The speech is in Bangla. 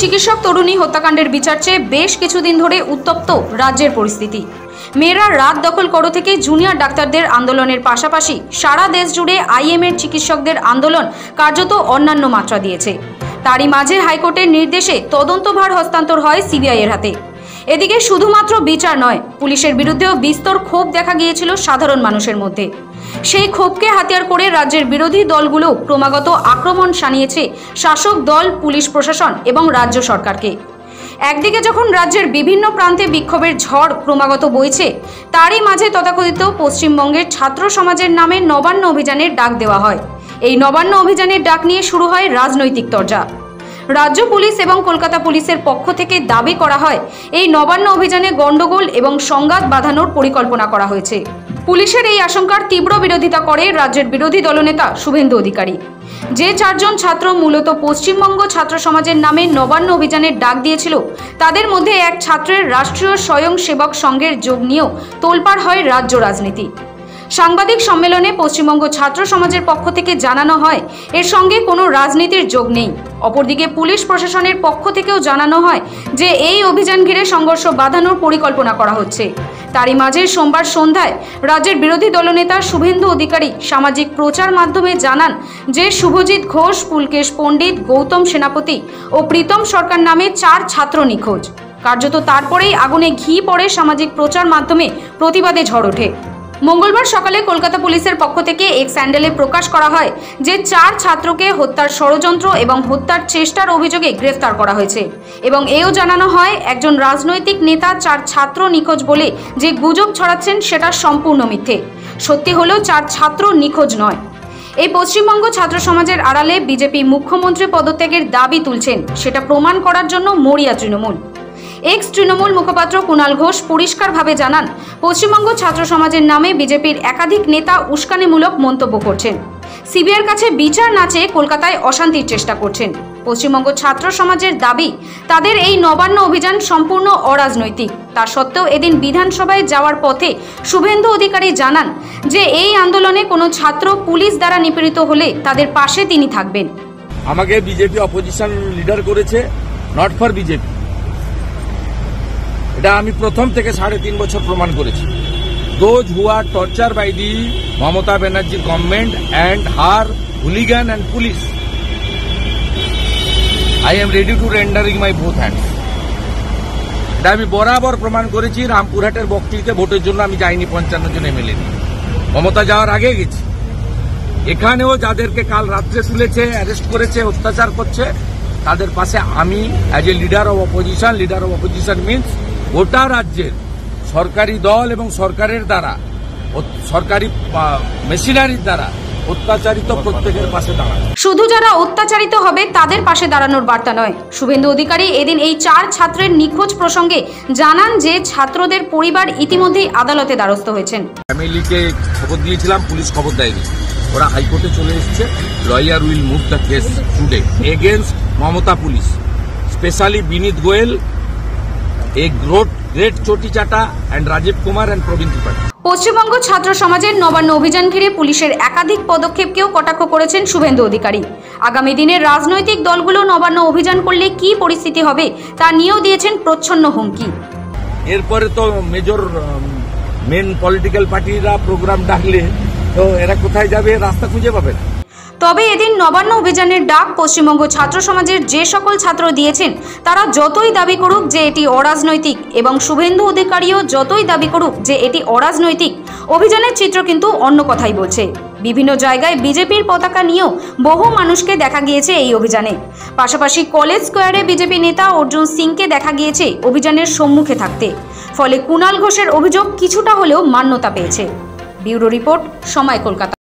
চিকিৎসক তরুণী হত্যাকাণ্ডের বিচার চেয়ে বেশ কিছুদিন ধরে উত্তপ্ত রাজ্যের পরিস্থিতি। মেয়েরা রাত দখল করো থেকে জুনিয়র ডাক্তারদের আন্দোলনের পাশাপাশি সারা দেশ জুড়ে আইএমএর চিকিৎসকদের আন্দোলন কার্যত অন্যান্য মাত্রা দিয়েছে। তারই মাঝে হাইকোর্টের নির্দেশে তদন্তভার হস্তান্তর হয় সিবিআইয়ের হাতে। এদিকে শুধুমাত্র বিচার নয়, পুলিশের বিরুদ্ধেও বিস্তর ক্ষোভ দেখা গিয়েছিল সাধারণ মানুষের মধ্যে। সেই ক্ষোভকে হাতিয়ার করে রাজ্যের বিরোধী দলগুলো ক্রমাগত আক্রমণ শানিয়েছে শাসক দল, পুলিশ প্রশাসন এবং রাজ্য সরকারকে। একদিকে যখন রাজ্যের বিভিন্ন প্রান্তে বিক্ষোভের ঝড় ক্রমাগত বইছে, তারই মাঝে তথাকথিত পশ্চিমবঙ্গের ছাত্র সমাজের নামে নবান্ন অভিযানের ডাক দেওয়া হয়। এই নবান্ন অভিযানের ডাক নিয়ে শুরু হয় রাজনৈতিক তরজা। রাজ্য পুলিশ এবং কলকাতা পুলিশের পক্ষ থেকে দাবি করা হয় এই নবান্ন অভিযানে গন্ডগোল এবং সংঘাত বাঁধানোর পরিকল্পনা করা হয়েছে। পুলিশের এই আশঙ্কার তীব্র বিরোধিতা করে রাজ্যের বিরোধী দলনেতা শুভেন্দু অধিকারী। যে 4 জন ছাত্র মূলত পশ্চিমবঙ্গ ছাত্র সমাজের নামে নবান্ন অভিযানের ডাক দিয়েছিল, তাদের মধ্যে এক ছাত্রের রাষ্ট্রীয় স্বয়ংসেবক সংঘের যোগ নিয়েও তোলপাড় হয় রাজ্য রাজনীতি। সাংবাদিক সম্মেলনে পশ্চিমবঙ্গ ছাত্র সমাজের পক্ষ থেকে জানানো হয় এর সঙ্গে কোনো রাজনীতির যোগ নেই। অপরদিকে পুলিশ প্রশাসনের পক্ষ থেকেও জানানো হয় যে এই অভিযান ঘিরে সংঘর্ষ বাঁধানোর পরিকল্পনা করা হচ্ছে। তারই মাঝে সোমবার সন্ধ্যায় রাজ্যের বিরোধী দলনেতা শুভেন্দু অধিকারী সামাজিক প্রচার মাধ্যমে জানান যে শুভজিৎ ঘোষ, পুলকেশ পণ্ডিত, গৌতম সেনাপতি ও প্রীতম সরকার নামে 4 ছাত্র নিখোঁজ। কার্যত তারপরেই আগুনে ঘি পড়ে সামাজিক প্রচার মাধ্যমে প্রতিবাদে ঝড় ওঠে। মঙ্গলবার সকালে কলকাতা পুলিশের পক্ষ থেকে এক স্যান্ডেলে প্রকাশ করা হয় যে 4 ছাত্রকে হত্যার ষড়যন্ত্র এবং হত্যার চেষ্টার অভিযোগে গ্রেফতার করা হয়েছে এবং এও জানানো হয় একজন রাজনৈতিক নেতা 4 ছাত্র নিখোঁজ বলে যে গুজব ছড়াচ্ছেন সেটা সম্পূর্ণ মিথ্যে। সত্যি হলেও 4 ছাত্র নিখোঁজ নয়। এই পশ্চিমবঙ্গ ছাত্র সমাজের আড়ালে বিজেপি মুখ্যমন্ত্রী পদত্যাগের দাবি তুলছেন, সেটা প্রমাণ করার জন্য মরিয়া তৃণমূল। এক্স তৃণমূল মুখপাত্র কুণাল ঘোষ পরিষ্কারভাবে জানান, পশ্চিমবঙ্গ ছাত্র সমাজের নামে বিজেপির একাধিক নেতা উস্কানিমূলক মন্তব্য করছেন। সিবিআইয়ের কাছে বিচার না চেয়ে কলকাতায় অশান্তির চেষ্টা করছেন। পশ্চিমবঙ্গ ছাত্র সমাজের দাবি, তাদের এই নবান্ন অভিযান সম্পূর্ণ অরাজনৈতিক। তা সত্ত্বেও এদিন বিধানসভায় যাওয়ার পথে শুভেন্দু অধিকারী জানান যে এই আন্দোলনে কোনো ছাত্র পুলিশ দ্বারা নিপীড়িত হলে তাদের পাশে তিনি থাকবেন। আমাকে বিজেপি অপোজিশন লিডার করেছে, নট ফর বিজেপি। এটা আমি প্রথম থেকে 3.5 বছর প্রমাণ করেছি। Those who are tortured by the Mamata Banerjee government and her hooligan and police, I am ready to rendering my both hands. এটা আমি বরাবর প্রমাণ করেছি। রামপুরহাটের বকটিতে ভোটের জন্য আমি যাইনি 55 জন এমএলএ নিয়ে, মমতা যাওয়ার আগে গেছি। এখানেও যাদেরকে কাল রাত্রে তুলেছে, অ্যারেস্ট করেছে, অত্যাচার করছে, তাদের পাশে আমি as a leader of opposition means গোটা রাজ্যের সরকারি দল এবং সরকারের দ্বারা, সরকারি মেশিনারির দ্বারা অত্যাচারিত প্রত্যেকের পাশে দাঁড়ানো। শুধু যারা অত্যাচারিত হবে তাদের পাশে দাঁড়ানোর বার্তা নয়। শুভেন্দু অধিকারী এদিন এই 4 ছাত্রের নিখোঁজ প্রসঙ্গে জানান যে ছাত্রদের পরিবার ইতিমধ্যেই আদালতে দ্বারস্থ হয়েছেন। ফ্যামিলিকে খবর দিয়েছিলাম, পুলিশ খবর দেয়নি। ওরা হাইকোর্টে চলে এসেছে। Lawyer will move the case today against Mamata police, specially Vineet Goel, a great চটি চাটা and রাজীব কুমার and প্রবীণ ত্রিপাঠী। পশ্চিমবঙ্গ ছাত্র সমাজের নবান্ন অভিযান ঘিরে পুলিশের একাধিক পদক্ষেপকেও কটাক্ষ করেছেন শুভেন্দু অধিকারী। আগামী দিনে রাজনৈতিক দলগুলো নবান্ন অভিযান করলে কি পরিস্থিতি হবে তা নিয়েও দিয়েছেন প্রচ্ছন্ন হুমকি। এরপরে তো মেন পলিটিক্যাল পার্টিরা প্রোগ্রাম ডাকলে তো এরা কোথায় যাবে, রাস্তা খুঁজে পাবে না। তবে এদিন নবান্ন অভিযানের ডাক পশ্চিমবঙ্গ ছাত্র সমাজের যে সকল ছাত্র দিয়েছেন তারা যতই দাবি করুক যে এটি অরাজনৈতিক এবং শুভেন্দু অধিকারীও যতই দাবি করুক যে এটি অরাজনৈতিক, অভিযানের চিত্র কিন্তু অন্য কথাই বলছে। বিভিন্ন জায়গায় বিজেপির পতাকা নিয়েও বহু মানুষকে দেখা গিয়েছে এই অভিযানে। পাশাপাশি কলেজ স্কোয়ারে বিজেপি নেতা অর্জুন সিংকে দেখা গিয়েছে অভিযানের সম্মুখে থাকতে। ফলে কুণাল ঘোষের অভিযোগ কিছুটা হলেও মান্যতা পেয়েছে। ব্যুরো রিপোর্ট, সময়, কলকাতা।